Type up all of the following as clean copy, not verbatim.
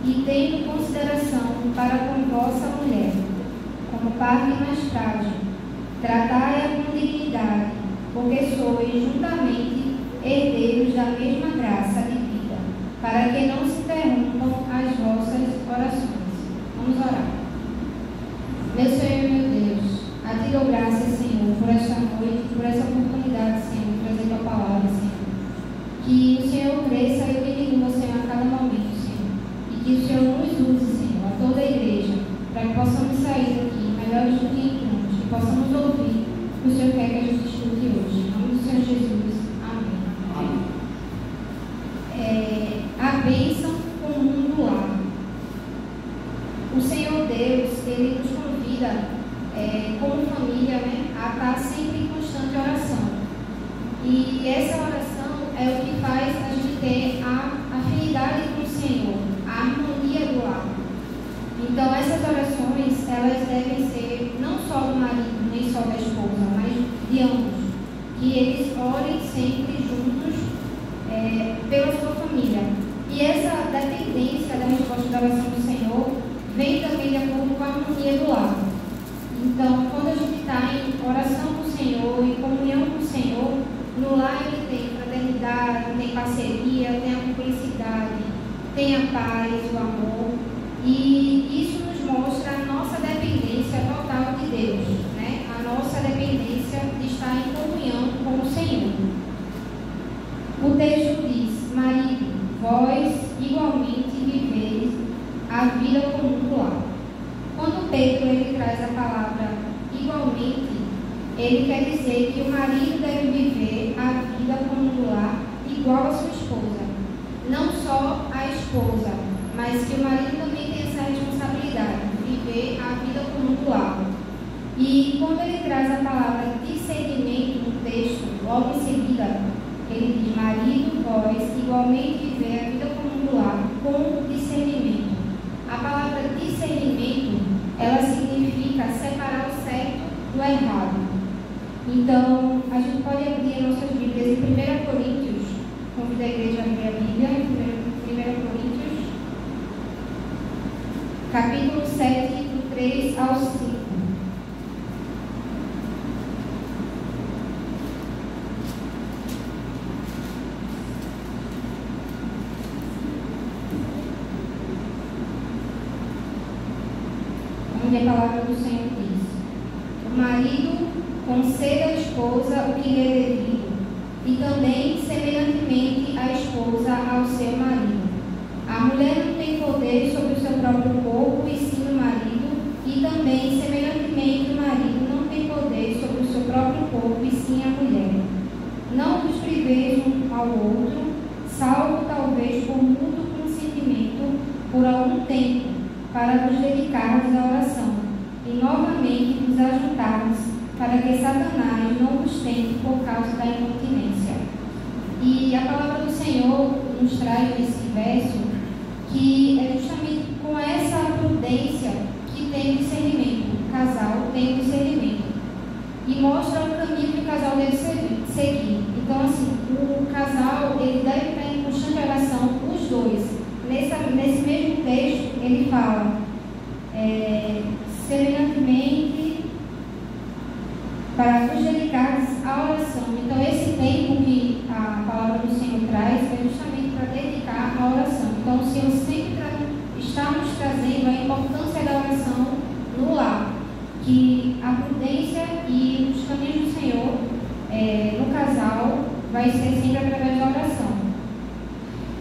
e tendo consideração para com vossa mulher, como parte mais frágil, tratai-a com dignidade, porque sois juntamente herdeiros da mesma graça de vida, para que não se interrompam as vossas orações. Vamos orar. Meu Senhor e meu Deus, a Ti dou graças, Senhor, por esta noite, por essa oportunidade, Senhor, de trazer Tua palavra, Senhor. Que o Senhor cresça e eu diminua, Senhor, a cada momento, Senhor. E que o Senhor nos use, Senhor, a toda a igreja, para que possamos sair daqui melhores do que entramos, que possamos ouvir o que o Senhor quer que a gente escute hoje. Em nome do Senhor Jesus. Amém. A bênção comum do lar. O Senhor Deus, Ele nos convida, como família, né, a estar sempre em constante oração. E essa oração é o que faz a gente ter a afinidade com o Senhor, a harmonia do lar. Então, essas orações, elas devem ser não só do marido, nem só da esposa, mas de ambos. Que eles orem sempre juntos pela sua família. E essa dependência da resposta da oração do Senhor vem também de acordo com a harmonia do lar. Então, quando a gente está em oração com o Senhor e comunhão com o Senhor, no lar ele tem fraternidade, tem parceria, tem a cumplicidade, tem a paz, o amor. E isso nos mostra a nossa dependência total de Deus, né? A nossa dependência de estar em comunhão com o Senhor. O texto diz: marido, vós igualmente viveis a vida comum do lar. Quando Pedro ele traz a palavra igualmente, ele quer dizer que o marido deve viver a vida comum do lar igual à sua esposa. Não só a esposa, mas que o marido também tem essa responsabilidade de viver a vida comum do lar. E quando ele traz a palavra discernimento no texto, logo em seguida, ele diz: marido, vós igualmente viver a vida comum do lar com discernimento. A palavra discernimento, ela significa separar o certo do errado. Então, a gente pode abrir nossas Bíblias em 1 Coríntios, convido a igreja a abrir a Bíblia, em 1 Coríntios, capítulo 7, do 3 ao 5. Onde a palavra do Senhor diz: o marido conceda à esposa o que lhe é devido, e também, semelhantemente, a esposa ao seu marido. A mulher não tem poder sobre o seu próprio corpo, e sim o marido, e também, semelhantemente, o marido não tem poder sobre o seu próprio corpo, e sim a mulher. Não vos priveis um ao outro, salvo talvez por mútuo consentimento, por algum tempo, para vos dedicarmos à oração, e novamente vos ajuntarmos, para que Satanás não vos tente por causa da incontinência. E a palavra do Senhor nos traz nesse verso que é justamente com essa prudência que tem o discernimento, o casal tem o discernimento, e mostra o caminho que o casal deve seguir. Então, assim, o casal ele deve estar em constante oração, os dois. Nesse mesmo texto, ele fala semelhantemente para vos dedicares à oração. Então, esse tempo que a palavra do Senhor traz é justamente para dedicar à oração. Então, o Senhor sempre está nos trazendo a importância da oração no lar, que a prudência e os caminhos do Senhor no casal vai ser sempre através da oração.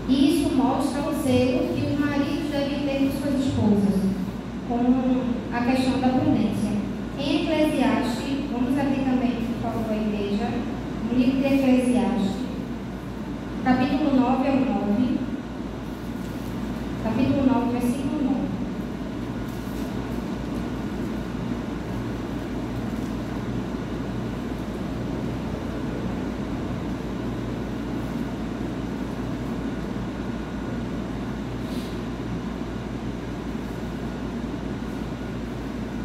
E isso mostra o zelo que os maridos devem ter por suas esposas, com a questão da prudência. Em Eclesiastes, vamos abrir também, por favor, a igreja, no livro de Eclesiastes, capítulo 9 ao 9, capítulo 9, versículo 9.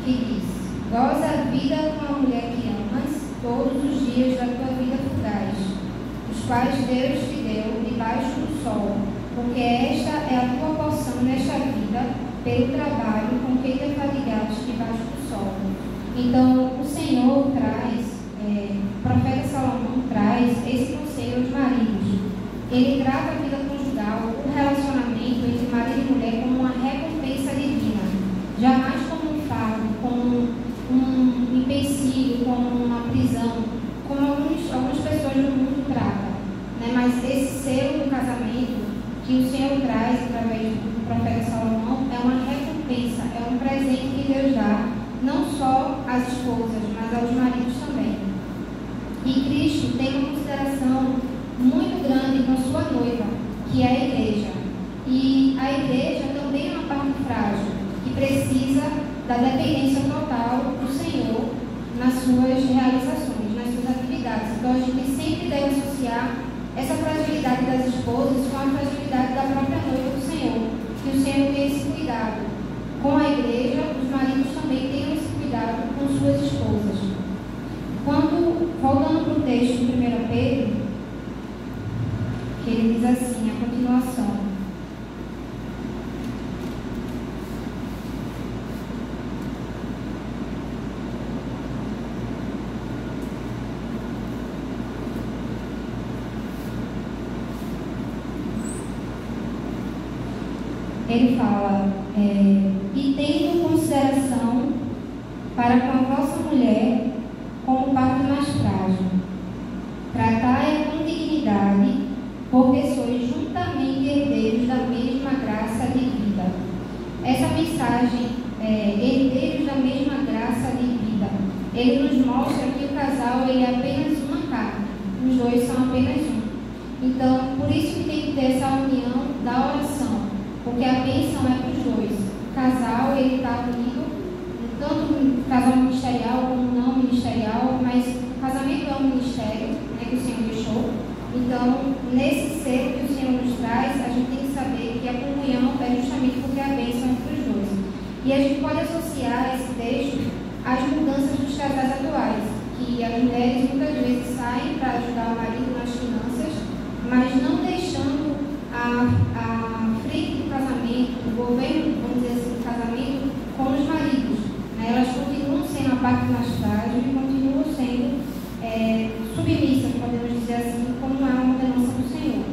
Que diz: goza a vida com a mulher que amas todos os dias da tua vida fugaz, os quais Deus te deu debaixo do sol, porque esta é a tua porção nesta vida vida, pelo trabalho com que defadigaste debaixo do sol. Então, o Senhor traz, o profeta Salomão traz esse conselho aos maridos. Ele trata a vida conjugal, o relacionamento entre marido e mulher como uma recompensa divina, jamais como um fardo, como um empecilho, como uma prisão, como algumas pessoas no mundo tratam, né? Mas esse selo do casamento que o Senhor traz através do profeta Salomão é uma recompensa, é um presente que Deus dá, não só às esposas, mas aos maridos também. E Cristo tem uma consideração muito grande com sua noiva, que é a igreja. E a igreja também é uma parte frágil, que precisa da dependência total do Senhor nas suas realizações, nas suas atividades. Então a gente sempre deve associar essa fragilidade das esposas com a fragilidade da própria noiva do Senhor, que o Senhor tem esse cuidado. Com a igreja, os maridos também têm esse cuidado com suas esposas. Voltando para o texto de 1 Pedro, que ele diz assim, a continuação. Ele fala, e tendo consideração para com a vossa mulher como parte mais frágil, tratai-a com dignidade, porque sois juntamente herdeiros da mesma graça de vida. Essa mensagem, herdeiros da mesma graça de vida, ele nos mostra que o casal ele é apenas uma carne, os dois são apenas um. Então, por isso que tem que ter essa união da oração, porque a bênção é para os dois. O casal ele está unido, tanto no casal ministerial como não ministerial, mas o casamento é um ministério, né, que o Senhor deixou. Então, nesse ser que o Senhor nos traz, a gente tem que saber que a comunhão é justamente porque a bênção é para os dois. E a gente pode associar esse texto às mudanças dos casais atuais, que as mulheres muitas vezes saem para ajudar o marido nas finanças, mas não deixando a frente do casamento, o governo, vamos dizer assim, do casamento, com os maridos. Elas continuam sendo a parte mais frágil e continuam sendo submissas, podemos dizer assim, como é uma ordenança do Senhor.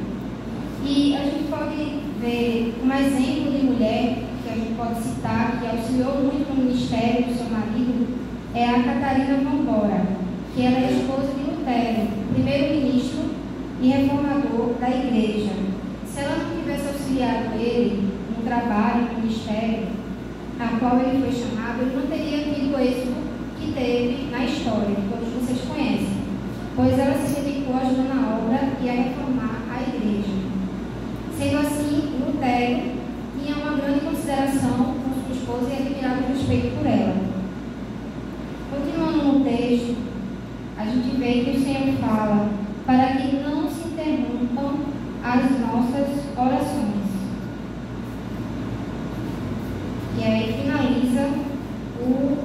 E a gente pode ver um exemplo de mulher que a gente pode citar, que auxiliou muito no ministério do seu marido, é a Catarina Vambora, que ela é esposa de Lutero, primeiro-ministro e reformador da igreja. Se ela não tivesse auxiliado ele no trabalho, no ministério, a qual ele foi chamado, ele não teria tido o êxito que teve na história, que todos vocês conhecem, pois ela se dedicou a ajudar na obra e a reformar a igreja. Sendo assim, Lutero tinha uma grande consideração com sua esposa e admirava e respeito por ela. Continuando no texto, a gente vê que o Senhor fala para que não se interrompam as nossas orações. E aí finaliza o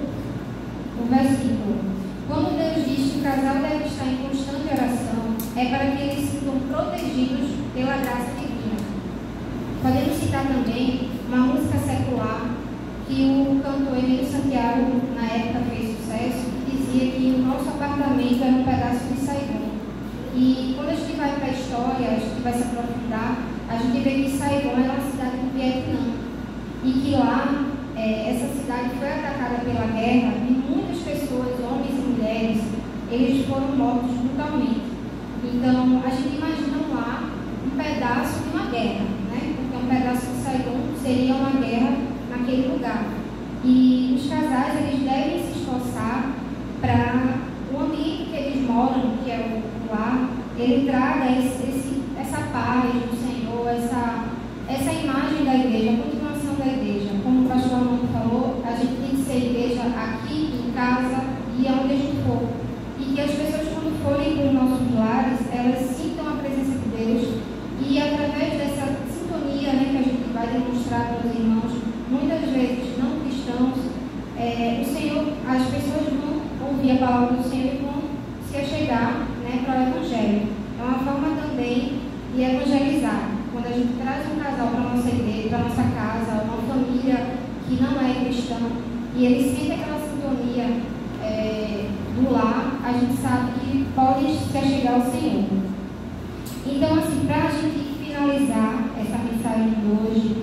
versículo. Quando Deus diz que o casal deve estar em constante oração, é para que eles se sintam protegidos pela graça divina. Podemos citar também uma música secular que o cantor Emílio Santiago, na época, fez sucesso, que dizia que o nosso apartamento era um pedaço de Saigon. E quando a gente vai para a história, a gente vai se aprofundar, a gente vê que Saigon era uma cidade do Vietnã. E que lá, essa cidade foi atacada pela guerra e muitas pessoas, homens e mulheres, eles foram mortos brutalmente. Então, a gente imagina lá um pedaço de uma guerra, né? Porque um pedaço de Saigon seria uma guerra naquele lugar. E os casais, eles devem se esforçar para o ambiente que eles moram, que é o lar, ele traga essa paz do Senhor, essa imagem da igreja, a continuação da igreja. Como o pastor Armando falou, a gente tem que ser igreja aqui, em casa e aonde a gente for. E que as pessoas, quando forem para os nossos lares, elas sintam a presença de Deus e através dessa sintonia, né, que a gente vai demonstrar para os irmãos, muitas vezes não cristãos, o Senhor, as pessoas vão ouvir a palavra do Senhor e vão se achegar, né, para o Evangelho. É uma forma também de evangelizar. Quando a gente traz um casal para a nossa igreja, para a nossa casa, uma família, que não é cristão, e ele sente aquela sintonia do lar, a gente sabe que pode se achegar ao Senhor. Então, assim, para a gente finalizar essa mensagem de hoje,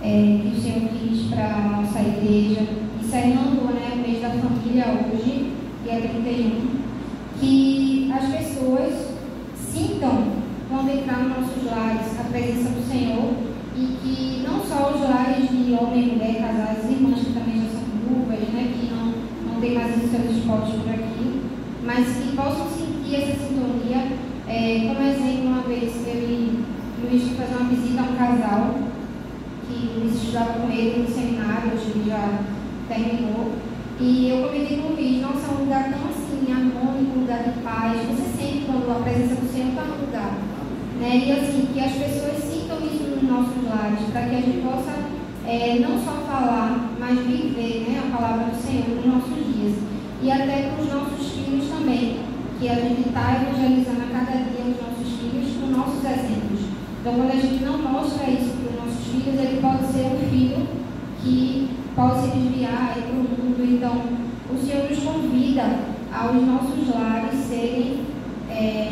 que o Senhor quis para a nossa igreja, encerrando, né, o mês da família hoje, dia 31, que as pessoas sintam, quando entrar nos nossos lares, a presença do Senhor, e que não só os lares de homem e mulher, casais e irmãs, que também já são viúvas, né, que não tem mais os seus esportes por aqui, mas que possam sentir essa sintonia. Como exemplo, uma vez eu e Luiz fui fazer uma visita a um casal que Luiz estudava com ele no seminário, hoje ele já terminou, e eu comentei com o Luiz: nossa, é um lugar tão assim, harmônico, um lugar de paz. Você sente quando a presença do Senhor está no lugar, né? E assim, que as pessoas sintam isso nos nossos lares, para que a gente possa não só falar, mas viver, né, a palavra do Senhor nos nossos dias, e até com os nossos filhos também, que a gente está evangelizando a cada dia os nossos filhos com nossos exemplos. Então, quando a gente não mostra isso para os nossos filhos, ele pode ser um filho que pode se desviar para o mundo. Então, o Senhor nos convida aos nossos lares serem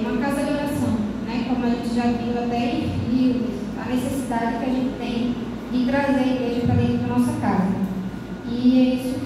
uma casa de oração, né? Como a gente já viu até em filmes, a necessidade que a gente tem de trazer a igreja para dentro da nossa casa. E é isso